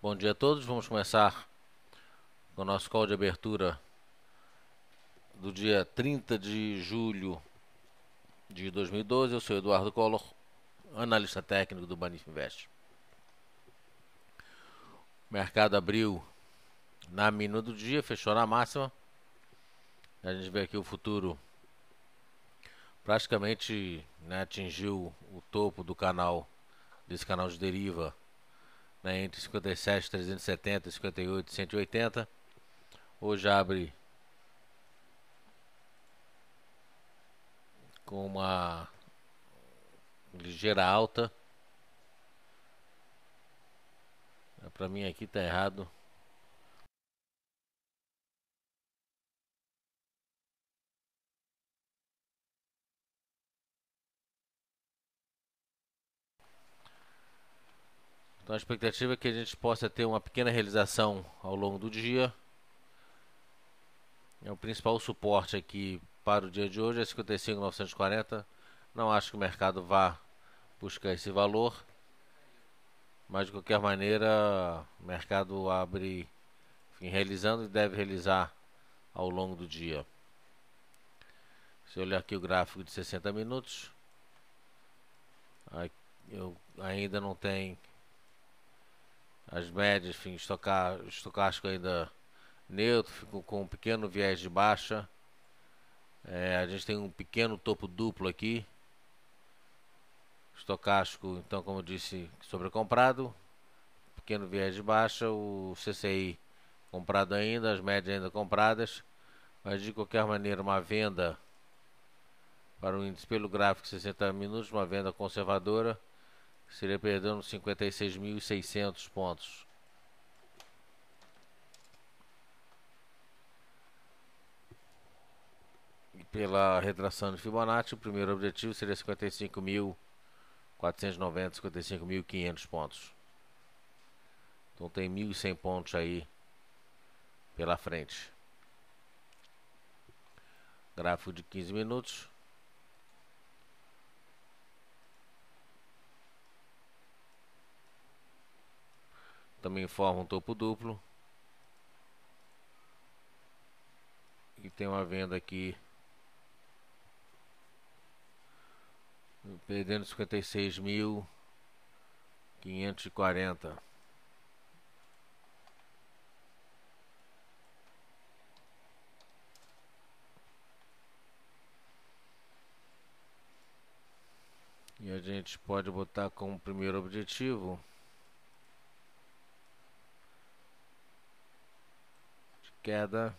Bom dia a todos, vamos começar com o nosso call de abertura do dia 30 de julho de 2012. Eu sou Eduardo Collor, analista técnico do Banif Invest. O mercado abriu na mínima do dia, fechou na máxima. A gente vê aqui o futuro praticamente, atingiu o topo do canal, desse canal de deriva, entre 57.370 e 58.180. Hoje abre com uma ligeira alta. Para mim aqui tá errado. Então a expectativa é que a gente possa ter uma pequena realização ao longo do dia. O principal suporte aqui para o dia de hoje é 55.940. Não acho que o mercado vá buscar esse valor, mas de qualquer maneira o mercado abre, realizando e deve realizar ao longo do dia. Se eu olhar aqui o gráfico de 60 minutos, eu ainda não tenho as médias, estocástico ainda neutro, ficou com um pequeno viés de baixa. A gente tem um pequeno topo duplo aqui. Estocástico, então, como eu disse, sobrecomprado, pequeno viés de baixa. O CCI comprado ainda, as médias ainda compradas, mas de qualquer maneira uma venda para o índice pelo gráfico 60 minutos, uma venda conservadora, seria perdendo 56.600 pontos. E pela retração de Fibonacci, o primeiro objetivo seria 55.490, 55.500 pontos. Então tem 1.100 pontos aí pela frente. Gráfico de 15 minutos. Também forma um topo duplo. E tem uma venda aqui perdendo 56.540. E a gente pode botar como primeiro objetivo de queda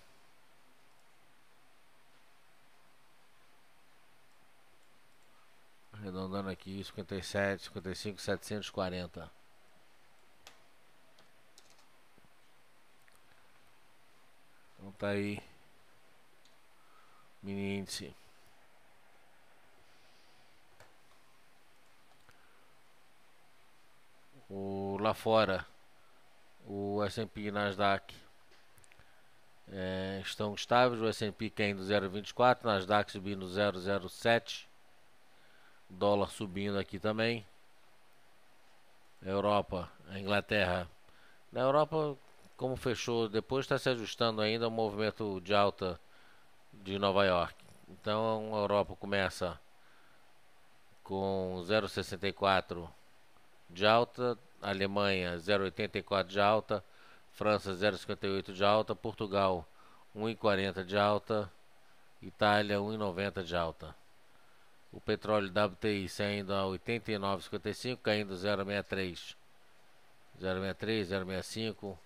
arredondando aqui 57, 55, 740. Então tá aí mini índice. Lá fora, o S&P e Nasdaq estão estáveis. O S&P caindo 0,24, Nasdaq subindo 0,07, dólar subindo aqui também. A Europa, a Inglaterra, na Europa, como fechou depois, está se ajustando ainda ao movimento de alta de Nova York. Então a Europa começa com 0,64 de alta, Alemanha 0,84 de alta, França 0,58 de alta, Portugal 1,40 de alta, Itália 1,90 de alta. O petróleo WTI saindo a 89,55, caindo 0,63, 0,63, 0,65,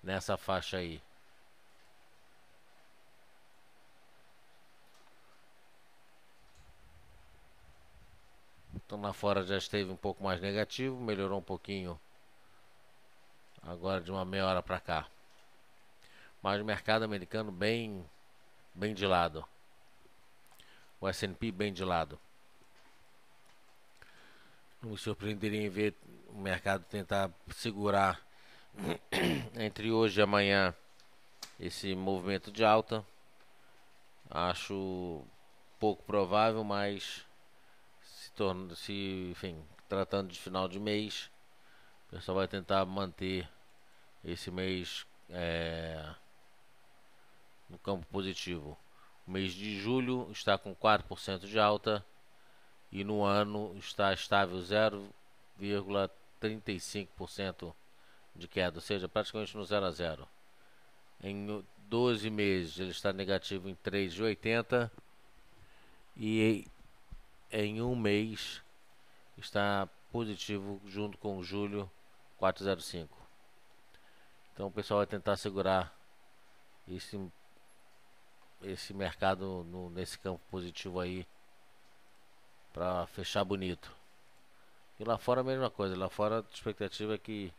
nessa faixa aí. Então lá fora já esteve um pouco mais negativo, melhorou um pouquinho agora de uma meia hora para cá. Mas o mercado americano bem de lado. O S&P bem de lado. Não me surpreenderia em ver o mercado tentar segurar entre hoje e amanhã esse movimento de alta. Acho pouco provável, mas enfim, tratando de final de mês, o pessoal vai tentar manter esse mês no campo positivo. O mês de julho está com 4% de alta e no ano está estável 0,35% de queda, ou seja, praticamente no 0 a 0. Em 12 meses ele está negativo em 3,80 e em um mês está positivo junto com julho 4,05. Então o pessoal vai tentar segurar esse mercado nesse campo positivo aí para fechar bonito. E lá fora a mesma coisa, lá fora a expectativa é que,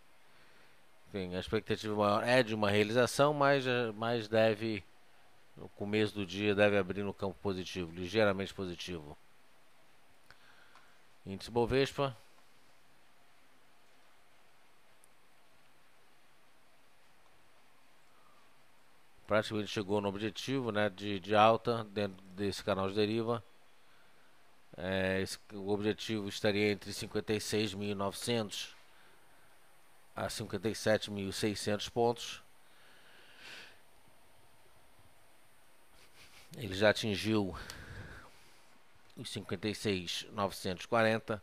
enfim, a expectativa maior é de uma realização, mas deve, no começo do dia, deve abrir no campo positivo, ligeiramente positivo. Índice Bovespa praticamente chegou no objetivo, né, de alta dentro desse canal de deriva. O objetivo estaria entre 56.900 a 57.600 pontos. Ele já atingiu os 56.940.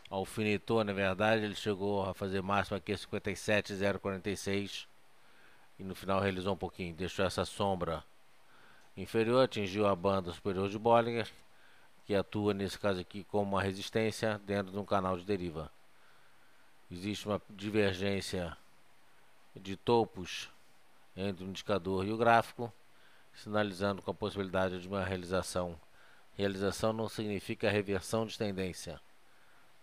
Alfinetou, na verdade, ele chegou a fazer máximo aqui a 57.046 e no final realizou um pouquinho, deixou essa sombra inferior, atingiu a banda superior de Bollinger, que atua nesse caso aqui como uma resistência dentro de um canal de deriva. Existe uma divergência de topos entre o indicador e o gráfico, sinalizando com a possibilidade de uma realização. Realização não significa reversão de tendência.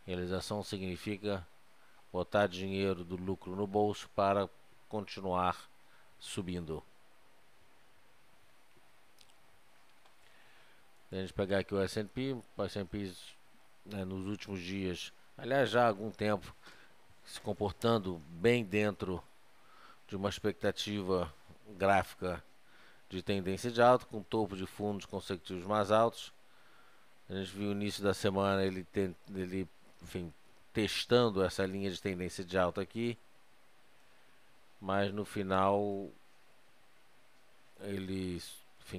Realização significa botar dinheiro do lucro no bolso para continuar subindo. Se a gente pegar aqui o S&P, nos últimos dias, aliás já há algum tempo, se comportando bem dentro de uma expectativa gráfica de tendência de alta, com topo de fundos consecutivos mais altos. A gente viu no início da semana ele testando essa linha de tendência de alta aqui, mas no final ele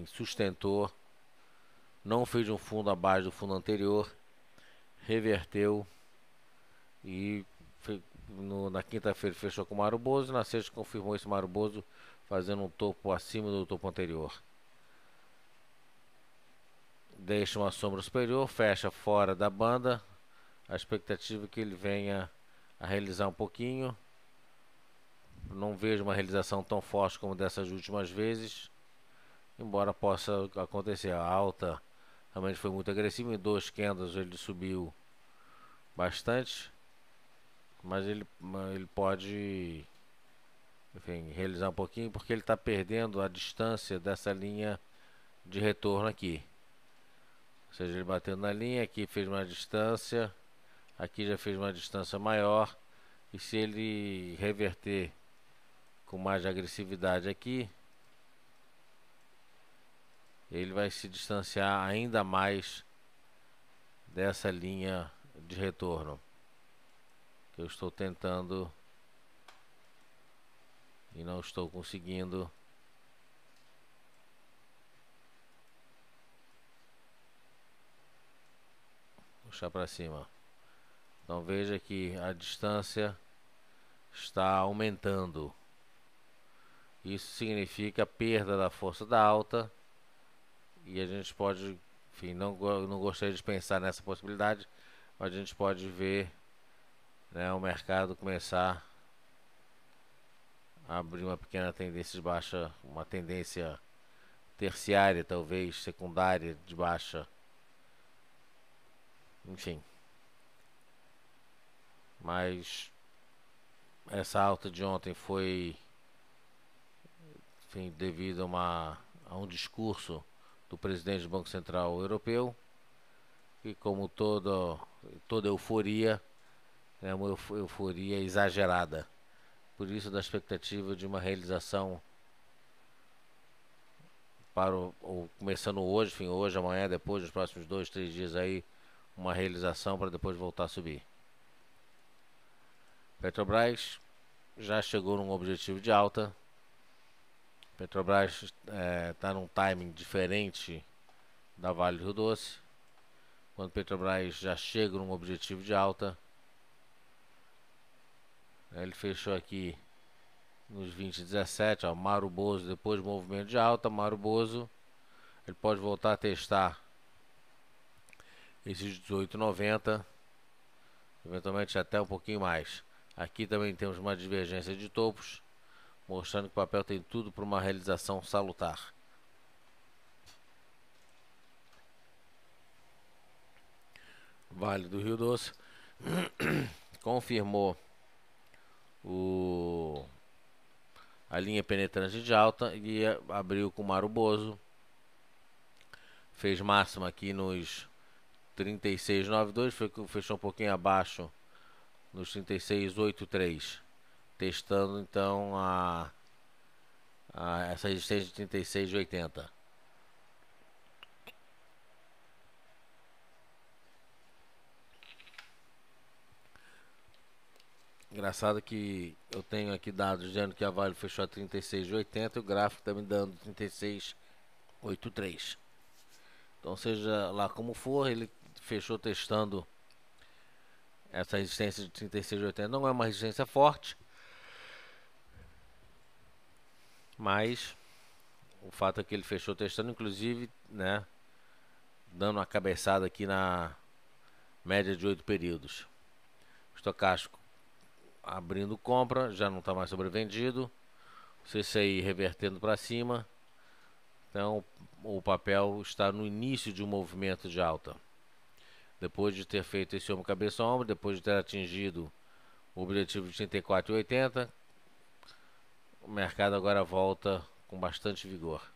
sustentou, não fez um fundo abaixo do fundo anterior, reverteu e na quinta-feira fechou com o Mauro Bozo, na sexta confirmou esse Mauro Bozo fazendo um topo acima do topo anterior. Deixa uma sombra superior, fecha fora da banda. A expectativa é que ele venha a realizar um pouquinho. Não vejo uma realização tão forte como dessas últimas vezes, embora possa acontecer. A alta realmente foi muito agressiva, em 2 candles ele subiu bastante, mas ele pode, realizar um pouquinho, porque ele está perdendo a distância dessa linha de retorno aqui. Ou seja, ele bateu na linha, aqui fez uma distância, aqui já fez uma distância maior, e se ele reverter com mais agressividade aqui, ele vai se distanciar ainda mais dessa linha de retorno que eu estou tentando e não estou conseguindo puxar para cima. Então veja que a distância está aumentando. Isso significa perda da força da alta, e a gente pode, não gostaria de pensar nessa possibilidade, mas a gente pode ver, né, o mercado começar a abrir uma pequena tendência de baixa, uma tendência terciária, talvez secundária de baixa, enfim. Mas essa alta de ontem foi, devido a um discurso do presidente do Banco Central Europeu, e como toda euforia, é uma euforia exagerada. Por isso, da expectativa de uma realização começando hoje, hoje, amanhã, depois, nos próximos 2, 3 dias aí, uma realização para depois voltar a subir. Petrobras já chegou num objetivo de alta. Petrobras está num timing diferente da Vale do Rio Doce. Quando Petrobras já chega num objetivo de alta, ele fechou aqui nos 20,17, ó, Mauro Bozo, depois do movimento de alta, Mauro Bozo, ele pode voltar a testar esses 18,90, eventualmente até um pouquinho mais. Aqui também temos uma divergência de topos, mostrando que o papel tem tudo para uma realização salutar. Vale do Rio Doce confirmou a linha penetrante de alta e abriu com Mauro Bozo. Fez máxima aqui nos 36,92, fechou um pouquinho abaixo nos 36,83, testando então essa resistência de 36,80. Engraçado que eu tenho aqui dados dizendo que a Vale fechou a 36,80 e o gráfico está me dando 36,83. Então, seja lá como for, ele fechou testando essa resistência de 36,80. Não é uma resistência forte, mas o fato é que ele fechou testando, inclusive, né, dando uma cabeçada aqui na média de 8 períodos. Estocástico abrindo compra, já não está mais sobrevendido. CCI revertendo para cima. Então o papel está no início de um movimento de alta. Depois de ter feito esse ombro cabeça ombro, depois de ter atingido o objetivo de 34,80, o mercado agora volta com bastante vigor.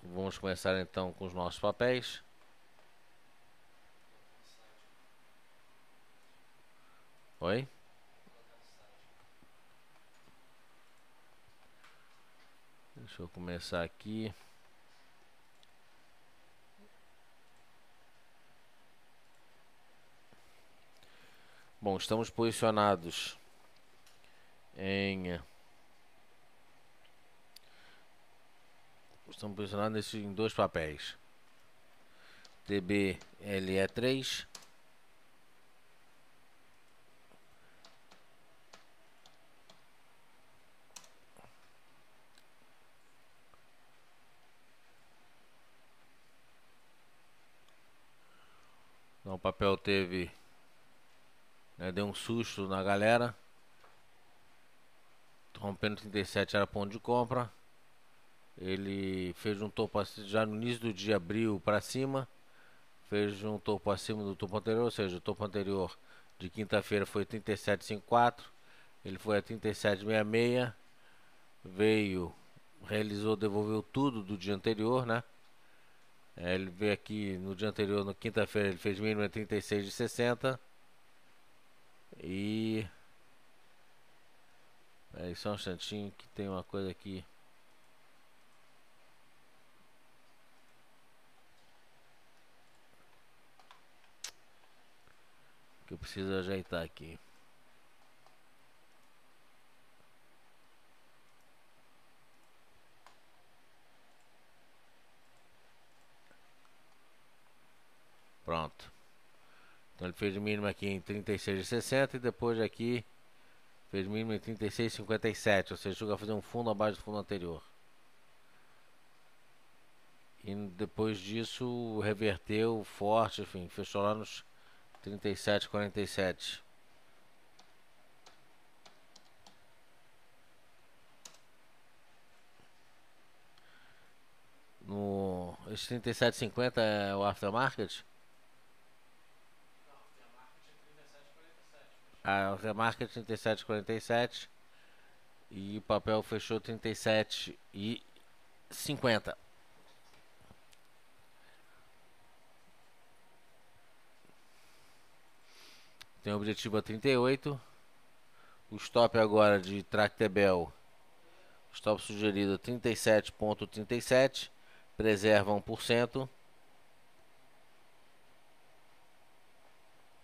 Vamos começar então com os nossos papéis. Oi? Deixa eu começar aqui. Bom, estamos posicionados em em dois papéis. TBLE3 então, o papel teve, né, deu um susto na galera. Rompendo 37 era ponto de compra. Ele fez um topo já no início do dia, abriu para cima, fez um topo acima do topo anterior, ou seja, o topo anterior de quinta-feira foi 37,54, ele foi a 37,66, veio, realizou, devolveu tudo do dia anterior, né? Ele veio aqui no dia anterior, na quinta-feira, ele fez mínimo 36,60 e só um instantinho que tem uma coisa aqui. Que eu preciso ajeitar aqui. Pronto. Então ele fez o mínimo aqui em 36,60 e depois aqui fez mínimo em 36,57, ou seja, chegou a fazer um fundo abaixo do fundo anterior. E depois disso reverteu forte, enfim, fechou lá nos 37,47. Esse 37,50 é o aftermarket? A aftermarket 37,47 e o papel fechou 37,50. Tem o objetivo a 38. O stop agora de Tractebel, stop sugerido 37,37, preserva 1%.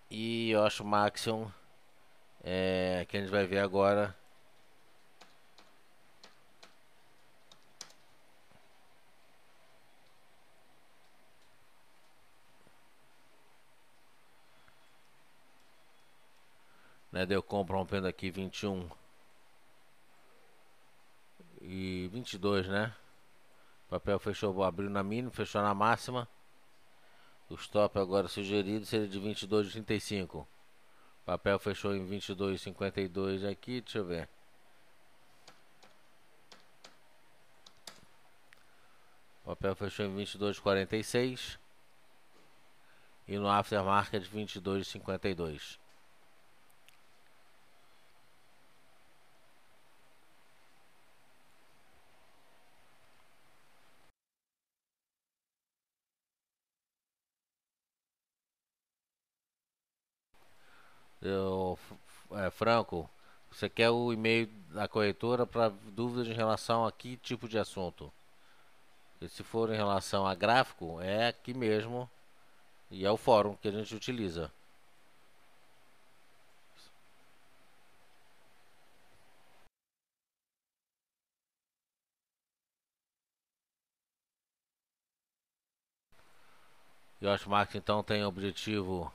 E Yoshi Maxion que a gente vai ver agora. Né, deu compra rompendo aqui 21 e 22, né? O papel fechou, abriu na mínima, fechou na máxima. O stop agora sugerido seria de 22,35. O papel fechou em 22,52 aqui, deixa eu ver. O papel fechou em 22,46 e no aftermarket 22,52. Franco, você quer o e-mail da corretora para dúvidas em relação a que tipo de assunto? E se for em relação a gráfico, é aqui mesmo e é o fórum que a gente utiliza. E o Hotmart então tem o objetivo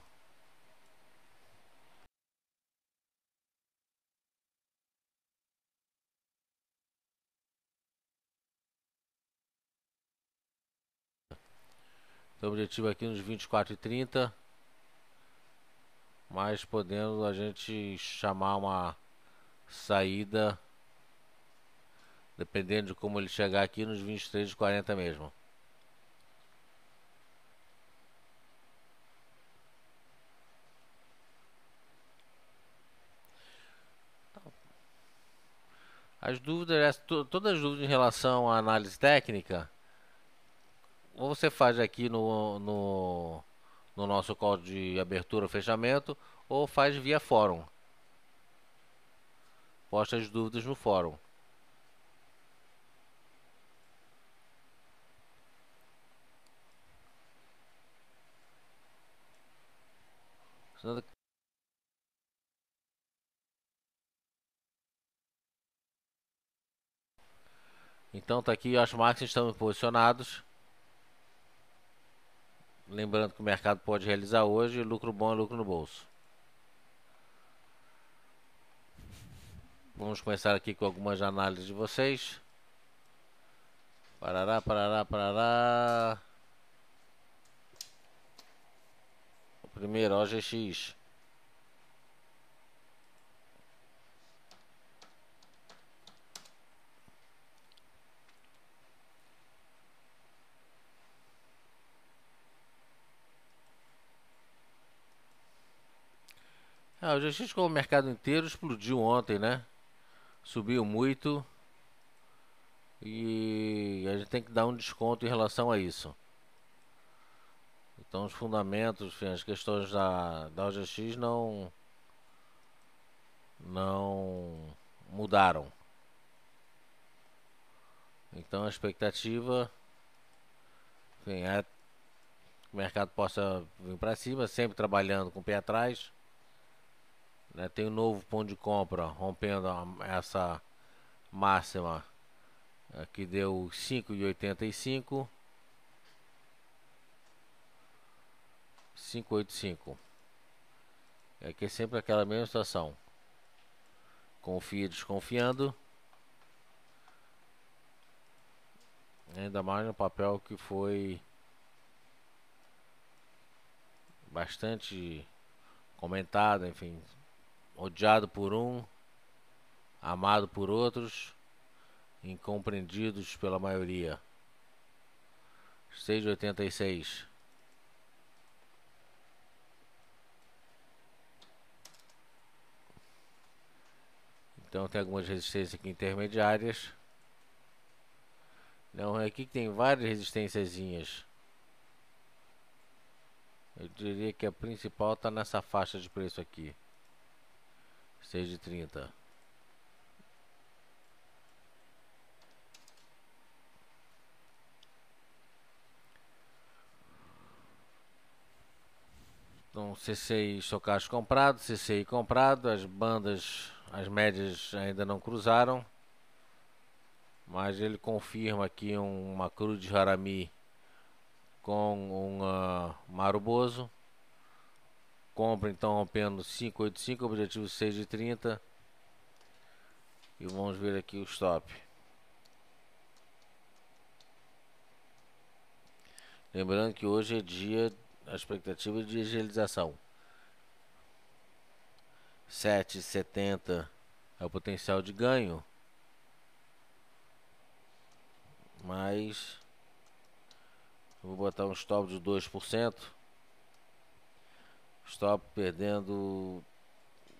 aqui nos 24,30, mas podendo a gente chamar uma saída dependendo de como ele chegar aqui nos 23,40 mesmo. As dúvidas, todas as dúvidas em relação à análise técnica, ou você faz aqui no nosso call de abertura ou fechamento, ou faz via fórum. Posta as dúvidas no fórum. Então tá aqui, as marcas estão posicionados. Lembrando que o mercado pode realizar hoje, lucro bom é lucro no bolso. Vamos começar aqui com algumas análises de vocês. Parará, parará, parará. O primeiro, OGX. O OGX, como o mercado inteiro, explodiu ontem, né? Subiu muito. E a gente tem que dar um desconto em relação a isso. Então os fundamentos, enfim, as questões da OGX não mudaram. Então a expectativa, enfim, é que o mercado possa vir para cima, sempre trabalhando com o pé atrás. Né? Tem um novo ponto de compra, rompendo essa máxima que deu 5,85. 5,85. Aqui é sempre aquela mesma situação. Confia desconfiando. Ainda mais no papel que foi bastante comentado, enfim, odiado por um, amado por outros, incompreendidos pela maioria. 6,86. Então tem algumas resistências aqui intermediárias. Não, aqui tem várias resistênciazinhas. Eu diria que a principal está nessa faixa de preço aqui. 6,30. Então Então, CCI estocástico comprado, CCI comprado, as bandas, as médias ainda não cruzaram, mas ele confirma aqui uma cruz de Harami com um Maruboso. Compra então rompendo 585, objetivo 6,30. E vamos ver aqui o stop. Lembrando que hoje é dia, a expectativa de agilização. 7,70 é o potencial de ganho. Mas eu vou botar um stop de 2%. Stop perdendo,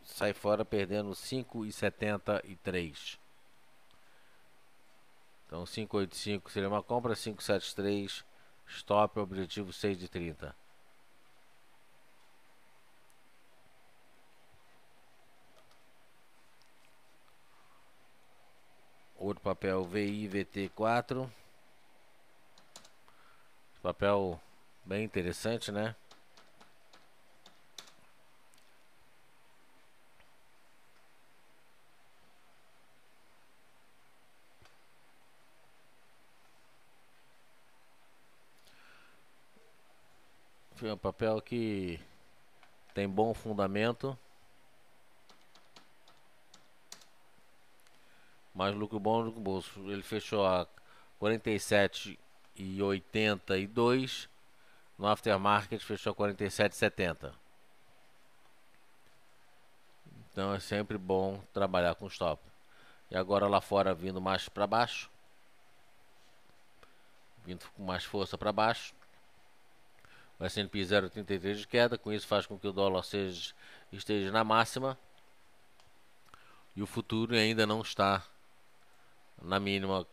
sai fora perdendo 5,73. Então 5,85 seria uma compra, 5,73 stop, objetivo 6,30. Outro papel VIVT4. Papel bem interessante, né? Foi um papel que tem bom fundamento, mas lucro bom, lucro bolso. Ele fechou a 47,82. No aftermarket fechou a 47,70. Então é sempre bom trabalhar com stop. E agora lá fora vindo mais para baixo, vindo com mais força para baixo. O S&P 0,33 de queda, com isso faz com que o dólar esteja na máxima. E o futuro ainda não está na mínima,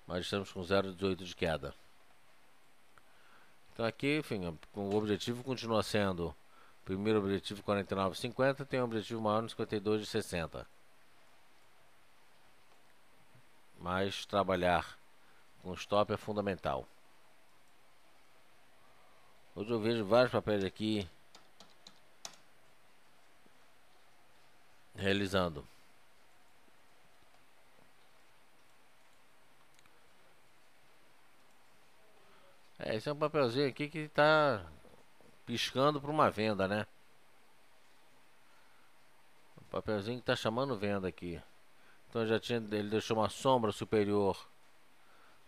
mas estamos com 0,18 de queda. Então aqui, enfim, o objetivo continua sendo, o primeiro objetivo 49,50, tem um objetivo maior no 52,60. Mas trabalhar com stop é fundamental. Hoje eu vejo vários papéis aqui realizando. Esse é um papelzinho aqui que está piscando para uma venda, né? Um papelzinho que está chamando venda aqui. Então ele deixou uma sombra superior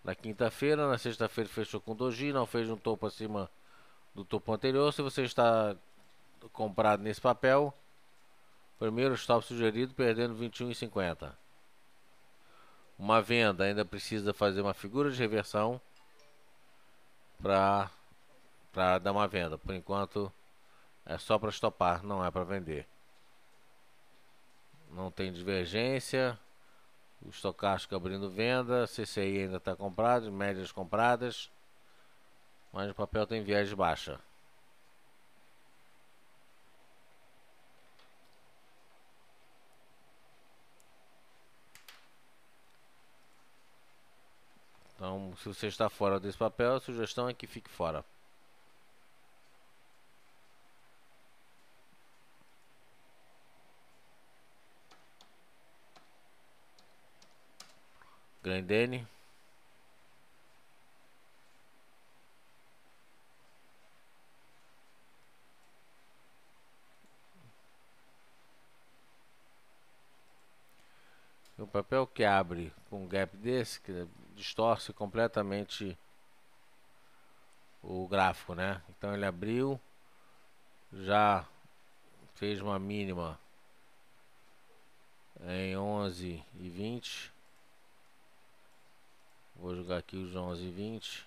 na quinta-feira, na sexta-feira fechou com doji, não fez um topo acima do topo anterior. Se você está comprado nesse papel, primeiro stop sugerido perdendo 21,50. Uma venda ainda precisa fazer uma figura de reversão para dar uma venda. Por enquanto é só para stopar, não é para vender. Não tem divergência. O estocástico abrindo venda, CCI ainda está comprado, médias compradas, mas o papel tem viés de baixa. Então, se você está fora desse papel, a sugestão é que fique fora. Grendene. O papel que abre com um gap desse, que distorce completamente o gráfico, né? Então ele abriu, já fez uma mínima em 11,20. Vou jogar aqui os 11,20.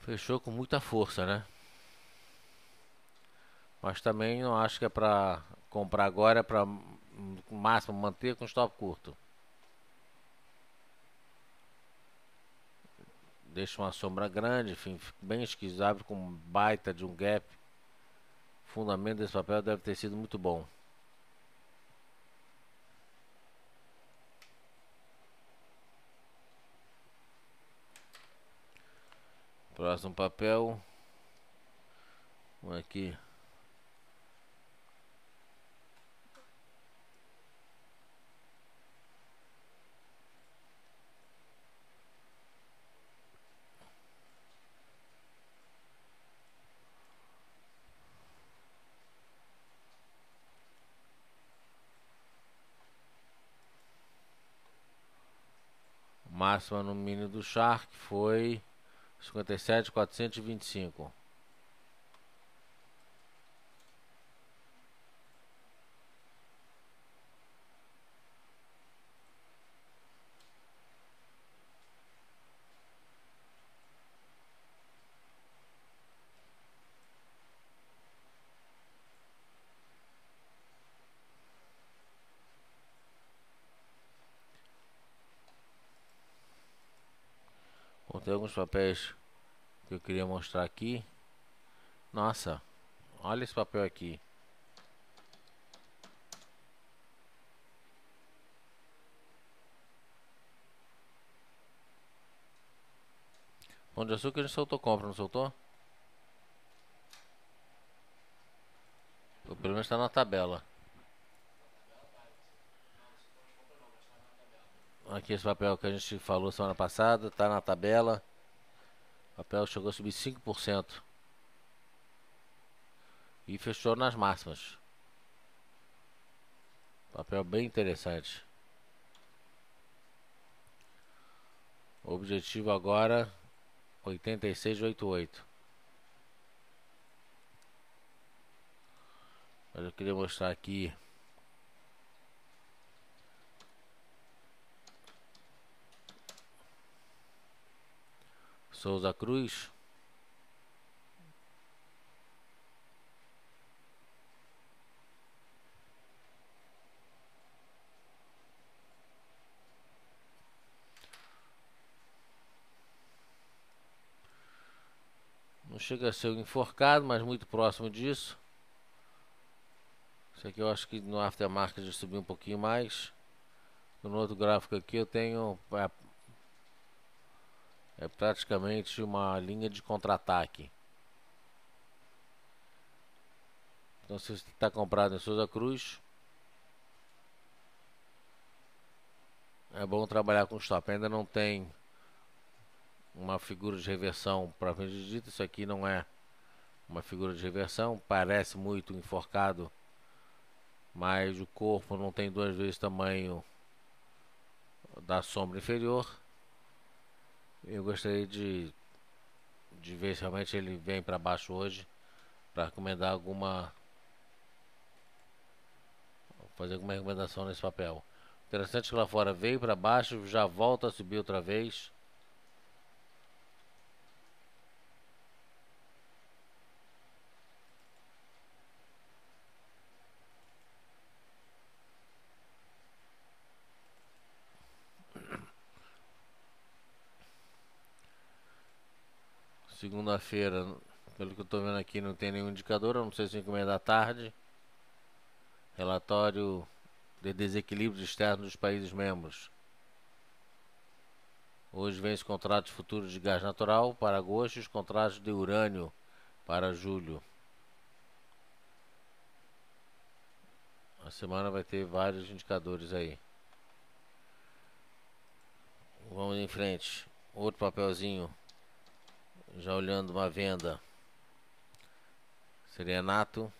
Fechou com muita força, né? Mas também não acho que é para comprar agora, é para no máximo manter com stop curto. deixa uma sombra grande, enfim, fica bem esquisito, abre com um baita de um gap. O fundamento desse papel deve ter sido muito bom. Próximo papel. Vamos aqui. Máxima no mini do Shark foi 57.425. Bom, tem alguns papéis que eu queria mostrar aqui. Nossa, olha esse papel aqui. Pão de açúcar a gente soltou compra, não soltou? Ou pelo menos está na tabela. Aqui esse papel que a gente falou semana passada, está na tabela. O papel chegou a subir 5%. E fechou nas máximas. Papel bem interessante. O objetivo agora 86,88. Mas eu queria mostrar aqui Souza Cruz. Não chega a ser um enforcado, mas muito próximo disso. Isso aqui eu acho que no aftermarket já subiu um pouquinho mais. No outro gráfico aqui eu tenho é praticamente uma linha de contra-ataque. Então se você está comprado em Souza Cruz, é bom trabalhar com stop. Ainda não tem uma figura de reversão para frente dita. Isso aqui não é uma figura de reversão. Parece muito enforcado, mas o corpo não tem duas vezes o tamanho da sombra inferior. Eu gostaria de ver se realmente ele vem para baixo hoje, para recomendar fazer alguma recomendação nesse papel. Interessante que lá fora veio para baixo, já volta a subir outra vez. Segunda-feira, pelo que eu estou vendo aqui, não tem nenhum indicador. Eu não sei se encomenda à tarde. Relatório de desequilíbrio externo dos países membros. Hoje vem os contratos futuros de gás natural para agosto e os contratos de urânio para julho. A semana vai ter vários indicadores aí. Vamos em frente. Outro papelzinho. Já olhando uma venda. Serenato.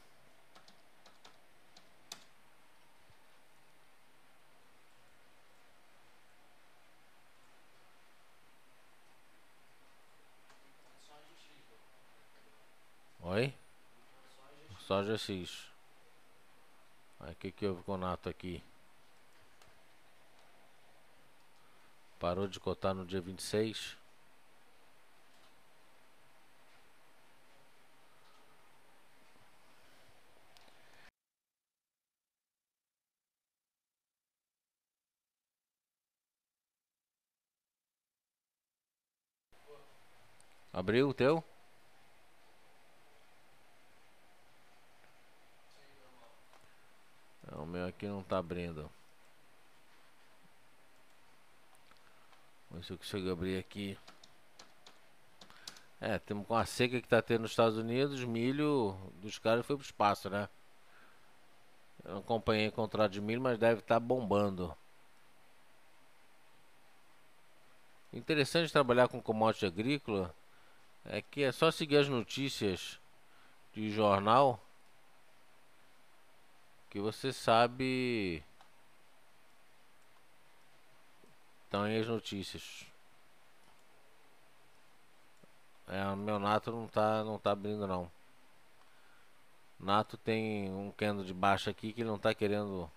Oi? Soja X. Aí o que houve com o Nato aqui? Parou de cotar no dia 26. Abriu o teu? O meu aqui não tá abrindo. Vamos ver se eu consigo abrir aqui. Temos com a seca que tá tendo nos Estados Unidos, milho dos caras foi pro espaço, né? Eu não acompanhei o contrato de milho, mas deve estar bombando. O interessante de trabalhar com commodity agrícola é que é só seguir as notícias de jornal que você sabe. Estão aí as notícias. O meu Nato não tá abrindo não. Nato tem um candle de baixo aqui que ele não tá querendo.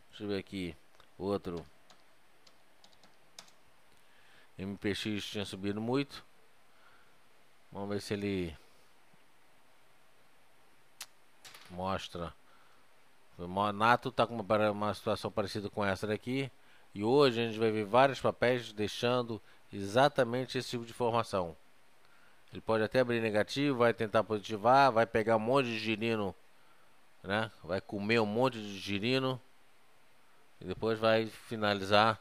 Deixa eu ver aqui. Outro. MPX tinha subido muito. Vamos ver se ele mostra. Nato tá com uma situação parecida com essa daqui. E hoje a gente vai ver vários papéis deixando exatamente esse tipo de informação. Ele pode até abrir negativo, vai tentar positivar, vai pegar um monte de girino, né? Vai comer um monte de girino e depois vai finalizar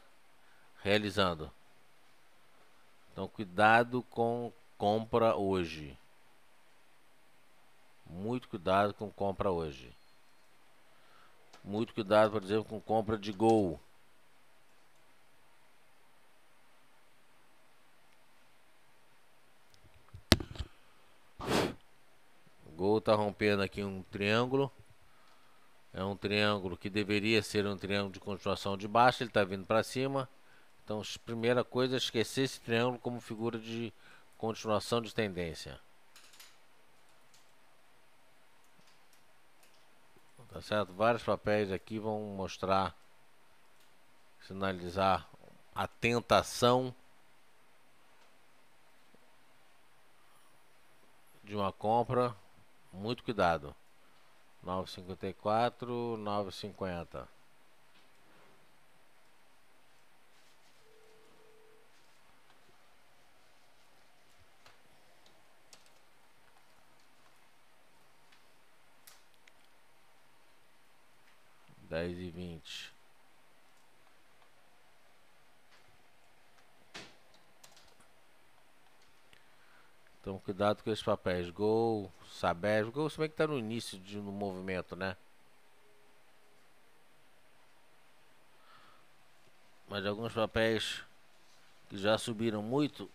realizando. Então cuidado com compra hoje. Muito cuidado com compra hoje. Muito cuidado, por exemplo, com compra de Gol. Gol tá rompendo aqui um triângulo. É um triângulo que deveria ser um triângulo de continuação de baixo. Ele está vindo para cima. Então, primeira coisa é esquecer esse triângulo como figura de continuação de tendência. Tá certo? Vários papéis aqui vão mostrar, sinalizar a tentação de uma compra. Muito cuidado. 9,54, 9,50. Dez e 20. Então cuidado com esses papéis. Gol, Sabesp. Gol, se bem que está no início no movimento, né? Mas alguns papéis que já subiram muito,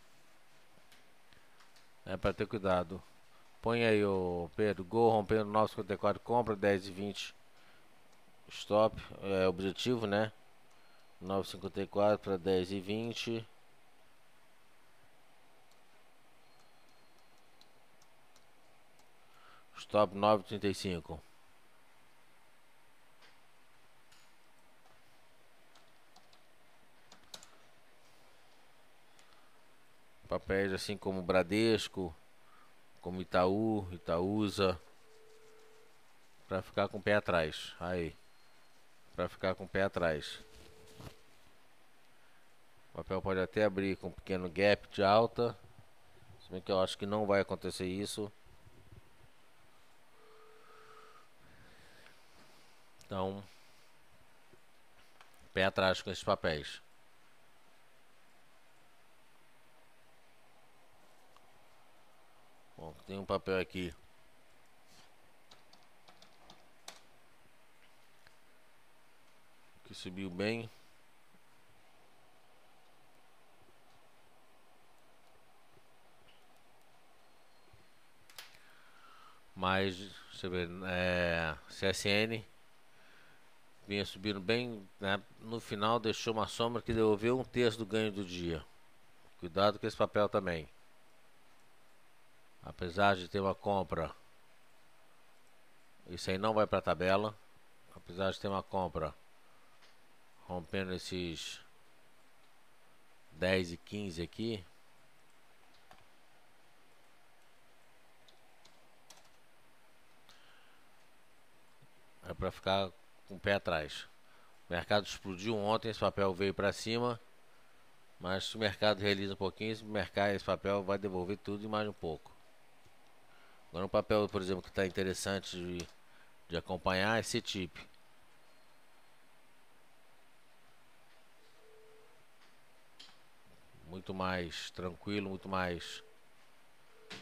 é para ter cuidado. Põe aí o Pedro. Gol rompendo 9,54. Compra 10 e 20. Stop. É objetivo, né? 9,54 para 10 e 20. Stop 9,35. Papéis assim como Bradesco, como Itaú, Itaúsa, para ficar com o pé atrás. Aí, para ficar com o pé atrás. O papel pode até abrir com um pequeno gap de alta, se bem que eu acho que não vai acontecer isso. Então, pé atrás com esses papéis. Bom, tem um papel aqui que subiu bem. Mas, deixa eu ver, CSN vinha subindo bem, né? No final deixou uma sombra que devolveu um terço do ganho do dia. Cuidado com esse papel também. Apesar de ter uma compra, isso aí não vai para a tabela. Apesar de ter uma compra rompendo esses 10 e 15 aqui, é para ficar com o pé atrás. O mercado explodiu ontem, esse papel veio para cima. Mas se o mercado realiza um pouquinho, esse papel vai devolver tudo e mais um pouco. Agora um papel, por exemplo, que está interessante de acompanhar é esse tipo. Muito mais tranquilo, muito mais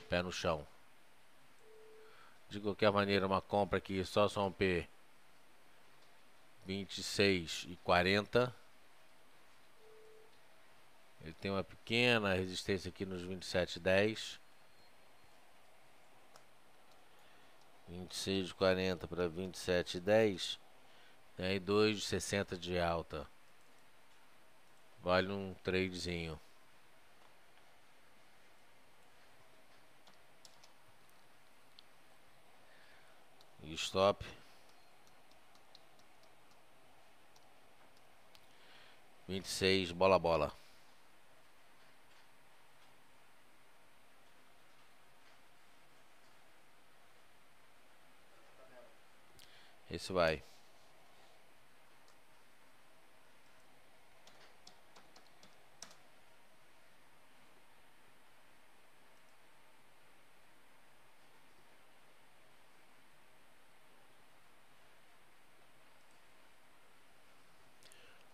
pé no chão. De qualquer maneira, uma compra aqui só romper 26,40. Ele tem uma pequena resistência aqui nos 27,10. 26,40 para 27,10. Tem aí 2,60 de alta. Vale um tradezinho. E stop 26, bola. Esse vai.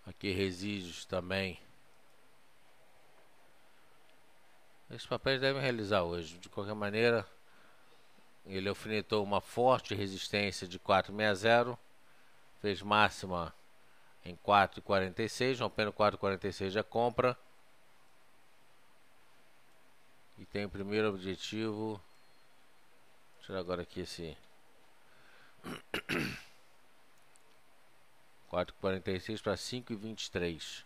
Aqui resíduos também. Esses papéis devem realizar hoje. De qualquer maneira, ele alfinetou uma forte resistência de 4,60. Fez máxima em 4,46. Rompendo 4,46 já compra. E tem o primeiro objetivo. Vou tirar agora aqui esse 4,46 para 5,23.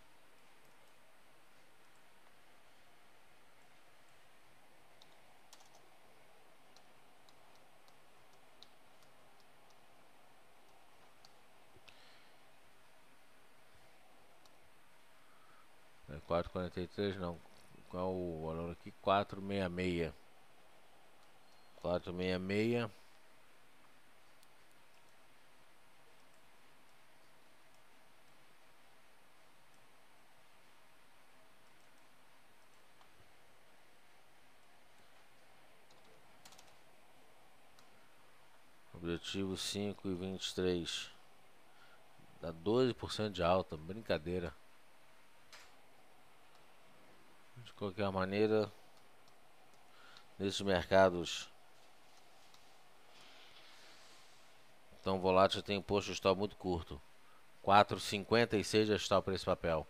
É 4,43 não. Qual o valor aqui? 4,66. 4,66. Objetivo 5,23. Dá 12% de alta. Brincadeira. De qualquer maneira, nesses mercados tão voláteis, tem posto de stop muito curto. 4,56 já está para esse papel.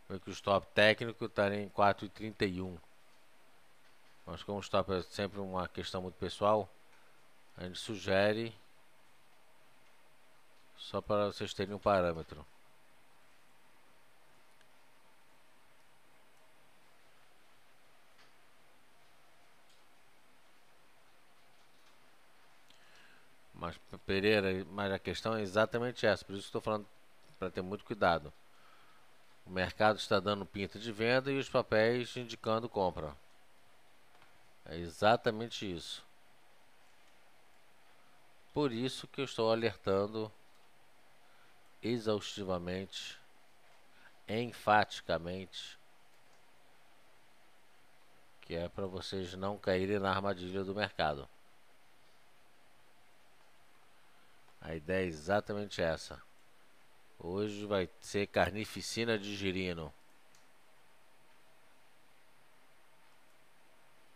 Porque o stop técnico estaria em 4,31. Mas como o stop é sempre uma questão muito pessoal, a gente sugere só para vocês terem um parâmetro. Mas Pereira, mas a questão é exatamente essa, por isso que estou falando para ter muito cuidado. O mercado está dando pinta de venda e os papéis indicando compra. É exatamente isso. Por isso que eu estou alertando exaustivamente, enfaticamente, que é para vocês não caírem na armadilha do mercado. A ideia é exatamente essa. Hoje vai ser carnificina de girino.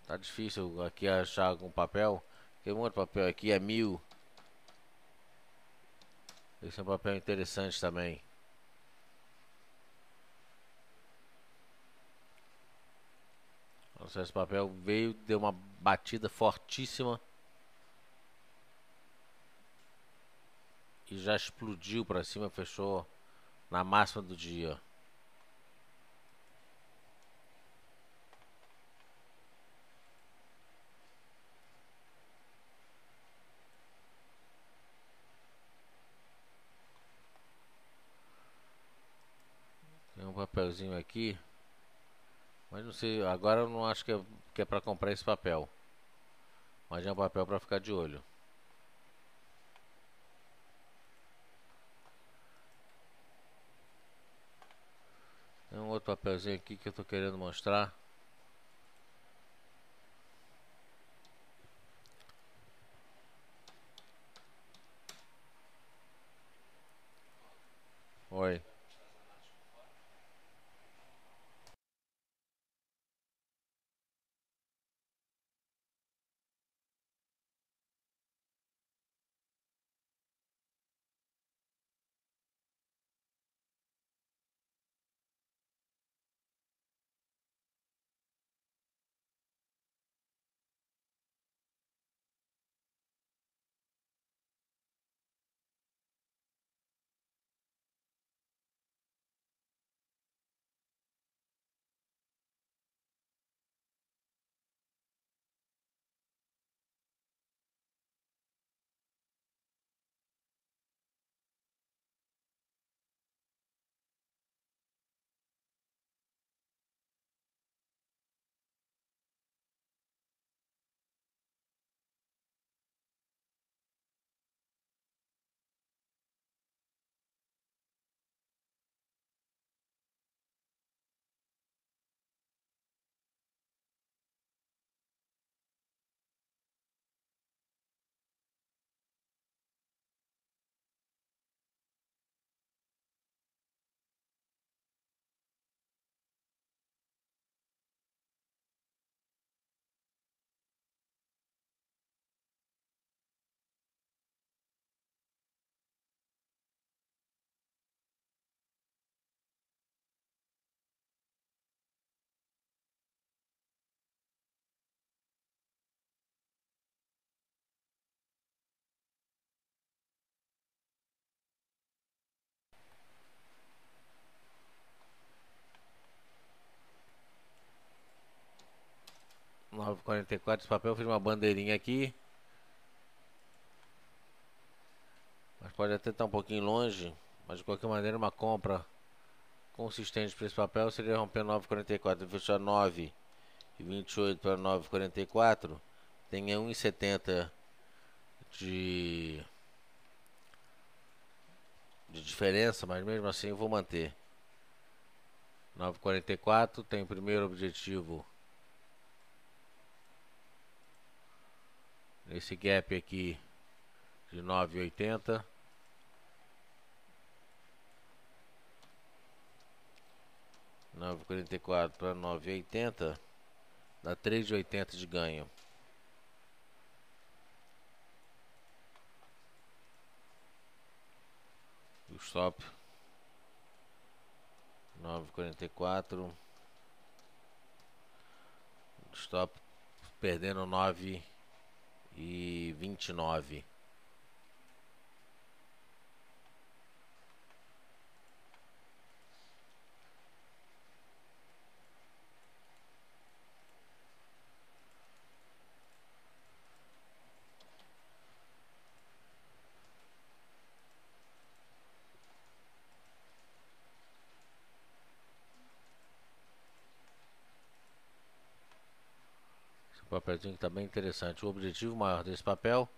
Tá difícil aqui achar algum papel. Tem um outro papel aqui, é 1000. Esse é um papel interessante também. Nossa, esse papel veio, deu uma batida fortíssima e já explodiu para cima, fechou na máxima do dia. Tem um papelzinho aqui, mas não sei, agora eu não acho que é para comprar esse papel. Mas é um papel para ficar de olho. outro papelzinho aqui que eu tô querendo mostrar. Oi. Nove quarenta e quatro. Esse papel eu fiz uma bandeirinha aqui. Mas pode até estar um pouquinho longe. Mas de qualquer maneira, uma compra consistente para esse papel seria romper 9,44 e fechar 9,28 para 9,44. Tem 1,70 de diferença, mas mesmo assim eu vou manter. 9,44 tem o primeiro objetivo nesse gap aqui de 9,80. 9,44 para 9,80 dá 3,80 de ganho. O stop 9,44. Stop perdendo 9,29. Esse papelzinho está bem interessante. O objetivo maior desse papel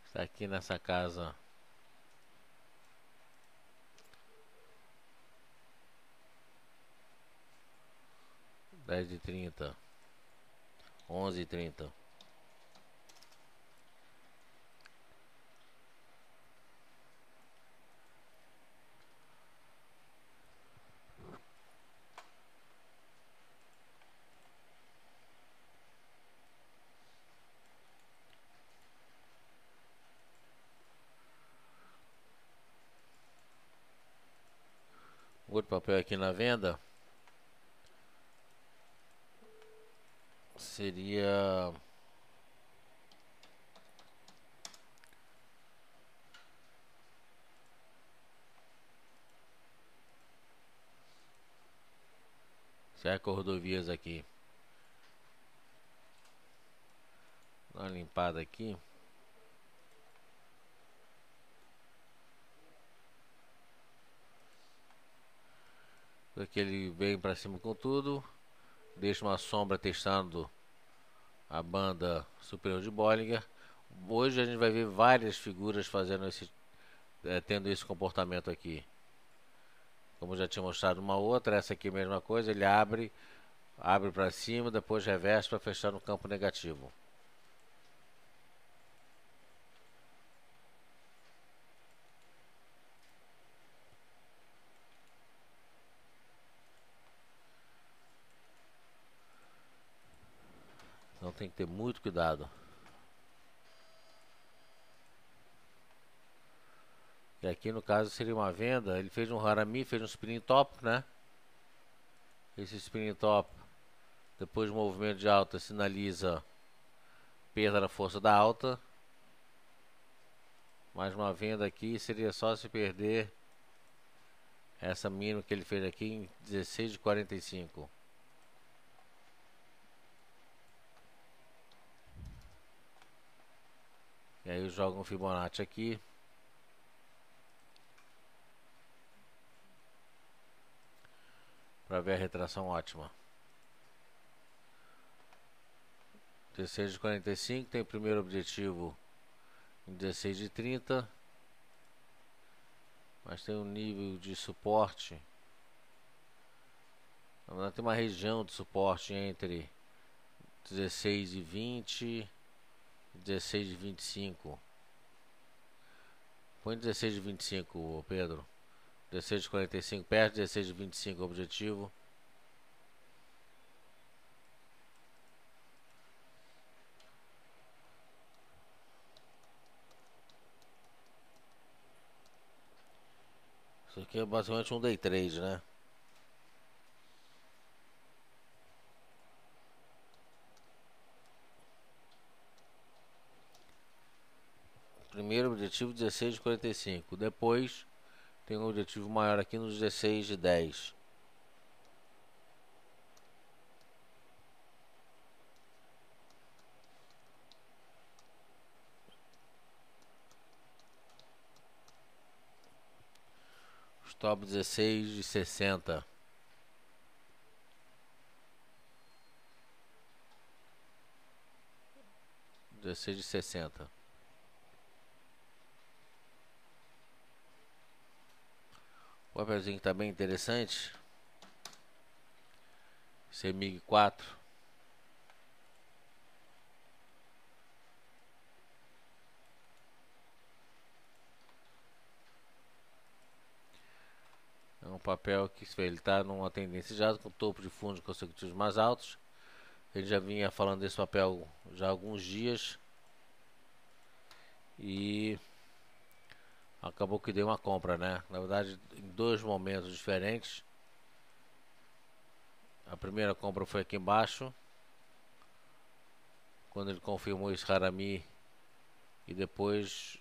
está aqui nessa casa 10,30, 11,30. Outro papel aqui na venda seria Cerco Rodovias aqui. Dá uma limpada aqui. Porque ele vem para cima com tudo. Deixa uma sombra testando a banda superior de Bollinger. Hoje a gente vai ver várias figuras fazendo tendo esse comportamento aqui. Como eu já tinha mostrado uma outra, essa aqui é a mesma coisa, ele abre para cima, depois reverte para fechar no campo negativo. Então tem que ter muito cuidado. E aqui no caso seria uma venda, ele fez um harami, fez um spinning top, né? Esse spinning top, depois do movimento de alta, sinaliza perda da força da alta. Mais uma venda aqui, seria só se perder essa mínima que ele fez aqui em 16 de 45. E aí eu jogo um Fibonacci aqui. Para ver a retração ótima. 16 de 45 tem o primeiro objetivo em 16 de 30. Mas tem um nível de suporte. Tem uma região de suporte entre 16 e 20 e 16 e 25. Põe 16 de 25, Pedro. 16 de 45 perto, 16 de 25 objetivo. Isso aqui é basicamente um day trade, né? Primeiro objetivo 16 de 45. Depois tem um objetivo maior aqui nos 16 de 10. Stop 16 de 60. De 60. O papelzinho está bem interessante. CEMIG 4. É um papel que ele está numa tendência já com topo de fundos consecutivos mais altos. Ele já vinha falando desse papel já há alguns dias. E acabou que deu uma compra, né? Na verdade, em dois momentos diferentes. A primeira compra foi aqui embaixo, quando ele confirmou esse harami, e depois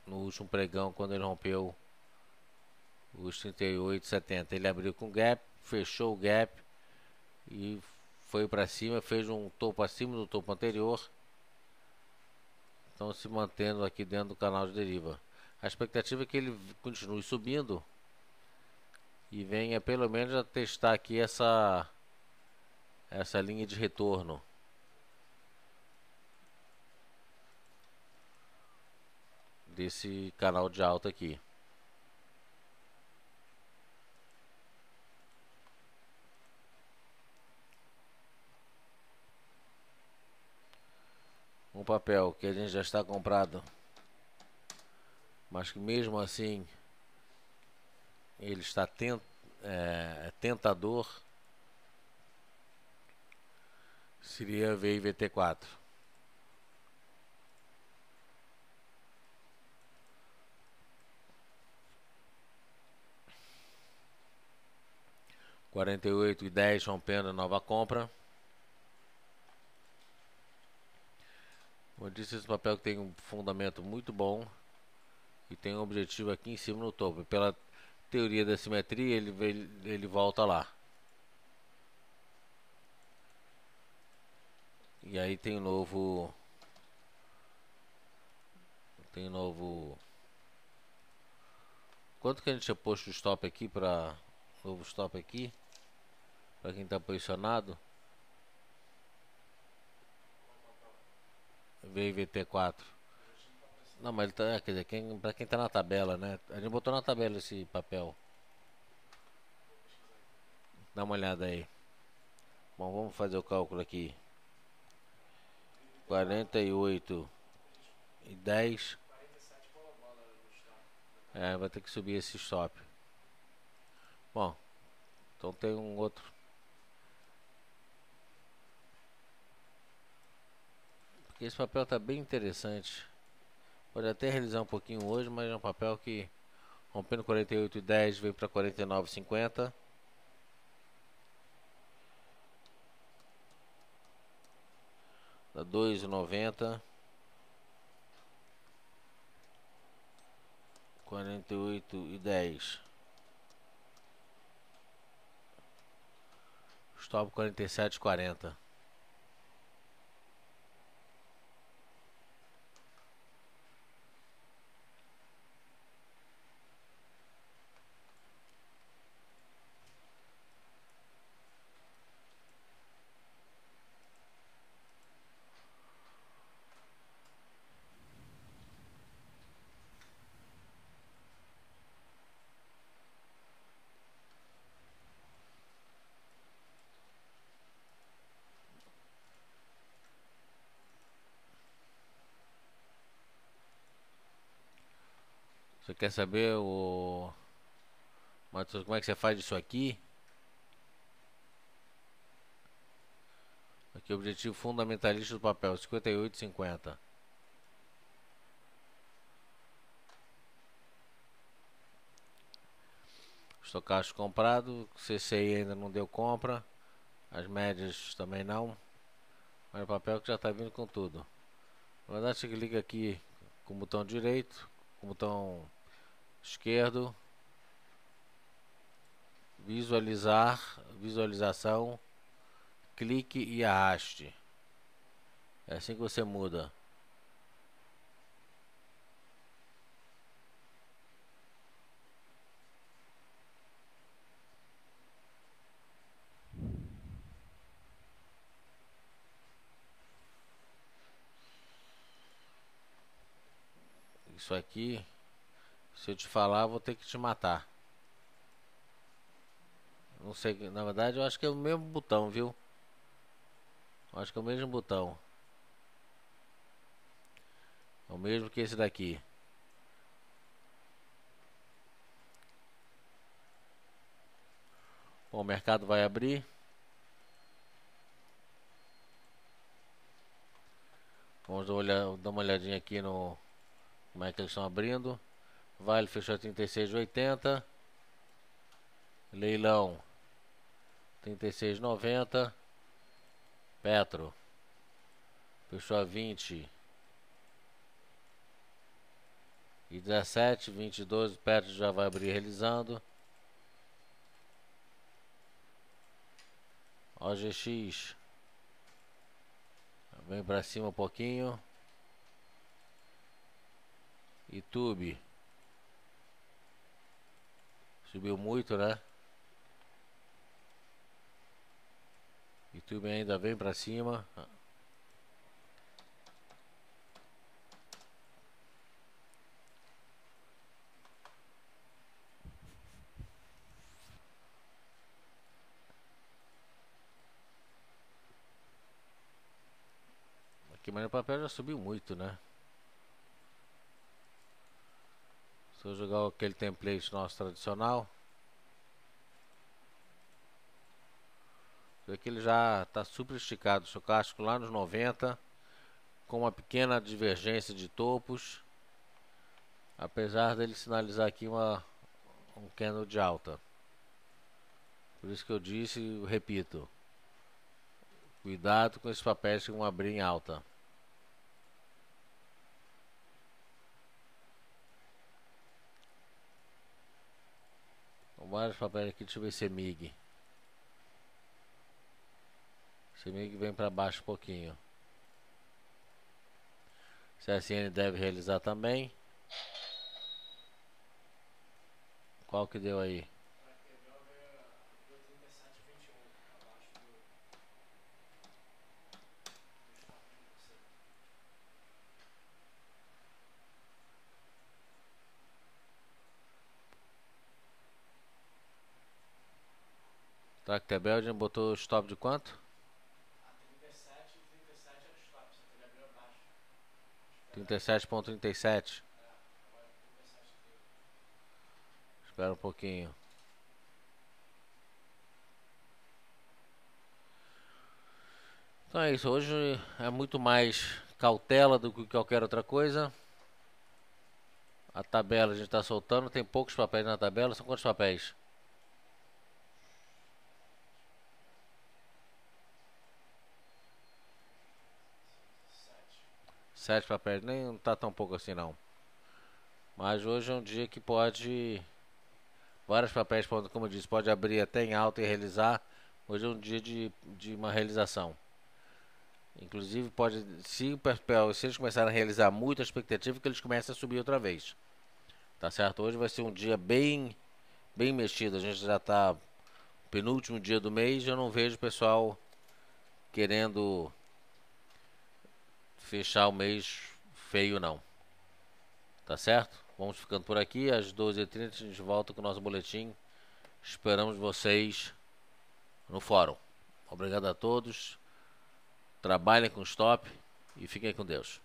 no último pregão, quando ele rompeu os 38,70. Ele abriu com gap, fechou o gap e foi para cima, fez um topo acima do topo anterior. Então se mantendo aqui dentro do canal de deriva. A expectativa é que ele continue subindo e venha pelo menos a testar aqui essa linha de retorno. Desse canal de alta aqui. Um papel que a gente já está comprado, mas que mesmo assim ele está tentador, seria VIVT4. R$48,10 rompendo nova compra. Como eu disse, esse papel tem um fundamento muito bom e tem um objetivo aqui em cima no topo. Pela teoria da simetria, ele volta lá. E aí tem um novo. Quanto que a gente tinha posto o stop aqui para novo stop aqui para quem está posicionado? VIVT4. Não, mas ele tá, quer dizer, pra quem tá na tabela, né? A gente botou na tabela esse papel. Dá uma olhada aí. Bom, vamos fazer o cálculo aqui. 48,10. É, vai ter que subir esse stop. Bom, então tem um outro. Porque esse papel tá bem interessante. Pode até realizar um pouquinho hoje, mas é um papel que rompendo 48,10 veio para 49,50. Dá 2,90. 48,10. Stop 47,40. Você quer saber Matheus, como é que você faz isso aqui? Aqui, objetivo fundamentalista do papel, 58,50. Estocástico comprado, CCI ainda não deu compra, as médias também não, mas o papel que já está vindo com tudo. Na verdade, você clica aqui com o botão direito, com o botão esquerdo, visualização, clique e arraste. É assim que você muda. Isso aqui, se eu te falar, eu vou ter que te matar. Não sei, na verdade eu acho que é o mesmo botão, viu? Eu acho que é o mesmo botão. É o mesmo que esse daqui. Bom, o mercado vai abrir. Vamos dar uma olhadinha aqui no como é que eles estão abrindo. Vale fechou a 36,80. Leilão 36,90. Petro fechou a 20 e 17, 22. Petro já vai abrir realizando. OGX vem para cima um pouquinho. YouTube subiu muito, né? YouTube ainda vem para cima. Aqui, mas o papel já subiu muito, né? Se eu jogar aquele template nosso tradicional, aqui ele já está super esticado, estocástico lá nos 90, com uma pequena divergência de topos, apesar dele sinalizar aqui um candle de alta. Por isso que eu disse e repito, cuidado com esses papéis que vão abrir em alta. Vários papéis aqui, deixa eu ver CEMIG. CEMIG vem para baixo um pouquinho. CSN deve realizar também. Qual que deu aí? Tractor Belgium botou stop de quanto? 37,37. Espera um pouquinho. Então é isso. Hoje é muito mais cautela do que qualquer outra coisa. A tabela a gente está soltando. Tem poucos papéis na tabela. São quantos papéis? 7 papéis. Nem não tá tão pouco assim não. Mas hoje é um dia que pode... Vários papéis, como eu disse, pode abrir até em alta e realizar. Hoje é um dia de uma realização. Inclusive pode, se o papel, se eles começarem a realizar muita expectativa, que eles comecem a subir outra vez. Tá certo? Hoje vai ser um dia bem mexido. A gente já tá no penúltimo dia do mês, eu não vejo o pessoal querendo fechar o mês feio não. Tá certo? Vamos ficando por aqui. Às 12h30 a gente volta com o nosso boletim. Esperamos vocês no fórum. Obrigado a todos. Trabalhem com stop e fiquem com Deus.